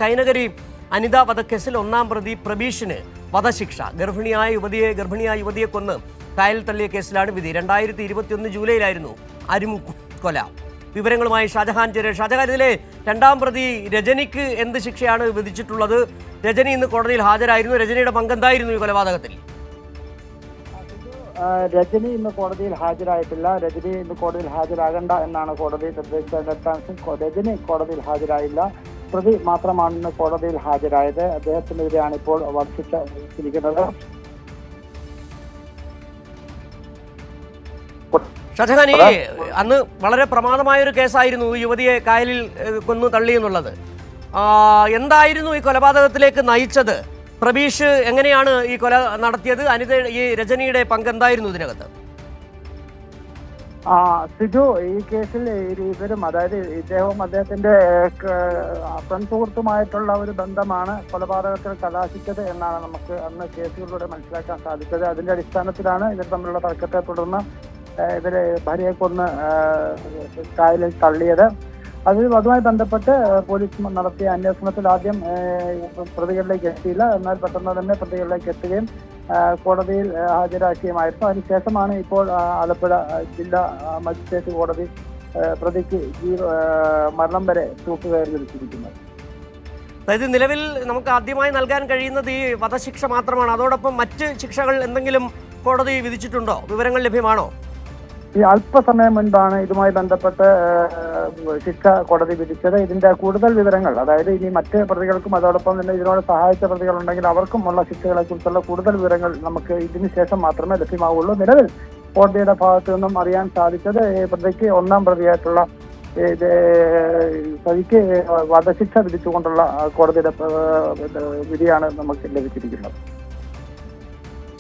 കൈനകരി അനിത വധക്കേസിൽ ഒന്നാം പ്രതി പ്രബീഷിന് വധശിക്ഷ. ഗർഭിണിയായ യുവതിയെ കൊന്ന് കായൽ തള്ളിയ കേസിലാണ് വിധി. 2021 ജൂലൈയിലായിരുന്നു അരിമുക്ക് കൊല. വിവരങ്ങളുമായി ഷാജഹാൻ ചേരെ. ഷാജഹാൻ, ഇതിലെ രണ്ടാം പ്രതി രജനിക്ക് എന്ത് ശിക്ഷയാണ് വിധിച്ചിട്ടുള്ളത്? രജനി ഇന്ന് കോടതിയിൽ ഹാജരായിരുന്നു. രജനിയുടെ പങ്കെന്തായിരുന്നു ഈ കൊലപാതകത്തിൽ? രജനി ഇന്ന് കോടതിയിൽ ഹാജരായിട്ടില്ല. രജനി ഇന്ന് കോടതിയിൽ ഹാജരാകണ്ട എന്നാണ് കോടതി നിർദ്ദേശിച്ചത്. രജനി കോടതിയിൽ ഹാജരായില്ല. പ്രതി മാത്രമാണ് ഇന്ന് കോടതിയിൽ ഹാജരായത്. അദ്ദേഹത്തിനെതിരെയാണ് ഇപ്പോൾ വധശിക്ഷ വിധിച്ചിരിക്കുന്നത്. ഷാജഹാൻ, അന്ന് വളരെ പ്രമാദമായ ഒരു കേസായിരുന്നു യുവതിയെ കായലിൽ കൊന്നു തള്ളി എന്നുള്ളത്. എന്തായിരുന്നു ഈ കൊലപാതകത്തിലേക്ക് നയിച്ചത്? പ്രബീഷ് എങ്ങനെയാണ് ഈ കൊല നടത്തിയത്? ഈ രജനിയുടെ പങ്ക് എന്തായിരുന്നു ഇതിനകത്ത്? സിജു, ഈ കേസിൽ ഇവരും, അതായത് ഇദ്ദേഹവും അദ്ദേഹത്തിന്റെ സുഹൃത്തുമായിട്ടുള്ള ഒരു ബന്ധമാണ് കൊലപാതകത്തിൽ കലാശിച്ചത് എന്നാണ് നമുക്ക് അന്ന് കേസുകളിലൂടെ മനസ്സിലാക്കാൻ സാധിച്ചത്. അതിന്റെ അടിസ്ഥാനത്തിലാണ് ഇവർ തമ്മിലുള്ള തർക്കത്തെ തുടർന്ന് ഇവരെ ഭാര്യയെ കൊന്ന് കായലിൽ തള്ളിയത്. അതുമായി ബന്ധപ്പെട്ട് പോലീസ് നടത്തിയ അന്വേഷണത്തിൽ ആദ്യം പ്രതികളിലേക്ക് എത്തിയില്ല. എന്നാൽ പെട്ടെന്ന് തന്നെ പ്രതികളിലേക്ക് എത്തുകയും കോടതിയിൽ ഹാജരാക്കിയുമായിരുന്നു. അതിനുശേഷമാണ് ഇപ്പോൾ ആലപ്പുഴ ജില്ലാ മജിസ്ട്രേറ്റ് കോടതി പ്രതിക്ക് മരണം വരെ തൂക്കുകയർ വിധിച്ചിരിക്കുന്നത്. അതായത് നിലവിൽ നമുക്ക് ആദ്യമായി നൽകാൻ കഴിയുന്നത് ഈ വധശിക്ഷ മാത്രമാണ്. അതോടൊപ്പം മറ്റ് ശിക്ഷകൾ എന്തെങ്കിലും കോടതി വിധിച്ചിട്ടുണ്ടോ? വിവരങ്ങൾ ലഭ്യമാണോ? ഈ അല്പസമയം മുൻപാണ് ഇതുമായി ബന്ധപ്പെട്ട് ശിക്ഷ കോടതി വിധിച്ചത്. ഇതിന്റെ കൂടുതൽ വിവരങ്ങൾ, അതായത് ഇനി മറ്റ് പ്രതികൾക്കും അതോടൊപ്പം തന്നെ ഇതിനോട് സഹായിച്ച പ്രതികളുണ്ടെങ്കിൽ അവർക്കുമുള്ള ശിക്ഷകളെ കുറിച്ചുള്ള കൂടുതൽ വിവരങ്ങൾ നമുക്ക് ഇതിന് ശേഷം മാത്രമേ ലഭ്യമാവുള്ളൂ. നിലവിൽ കോടതിയുടെ ഭാഗത്തു നിന്നും അറിയാൻ സാധിച്ചത് പ്രതിക്ക് ഒന്നാം പ്രതിയായിട്ടുള്ള പ്രതിക്ക് വധശിക്ഷ വിധിച്ചുകൊണ്ടുള്ള കോടതിയുടെ വിധിയാണ് നമുക്ക് ലഭിച്ചിരിക്കുന്നത്.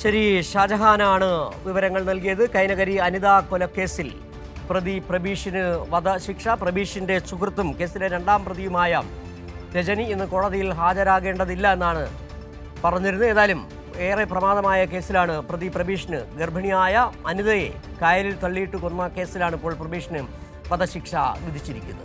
ശരി, ഷാജഹാനാണ് വിവരങ്ങൾ നൽകിയത്. കൈനകരി അനിത കൊലക്കേസിൽ പ്രതി പ്രബീഷിന് വധശിക്ഷ. പ്രബീഷിന്റെ സുഹൃത്തും കേസിലെ രണ്ടാം പ്രതിയുമായ രജനി ഇന്ന് കോടതിയിൽ ഹാജരാകേണ്ടതില്ല എന്നാണ് പറഞ്ഞിരുന്നത്. ഏതായാലും ഏറെ പ്രമാദമായ കേസിലാണ് പ്രതി പ്രബീഷിന്, ഗർഭിണിയായ അനിതയെ കായലിൽ തള്ളിയിട്ട് കൊന്ന കേസിലാണ് ഇപ്പോൾ പ്രബീഷിന് വധശിക്ഷ വിധിച്ചിരിക്കുന്നത്.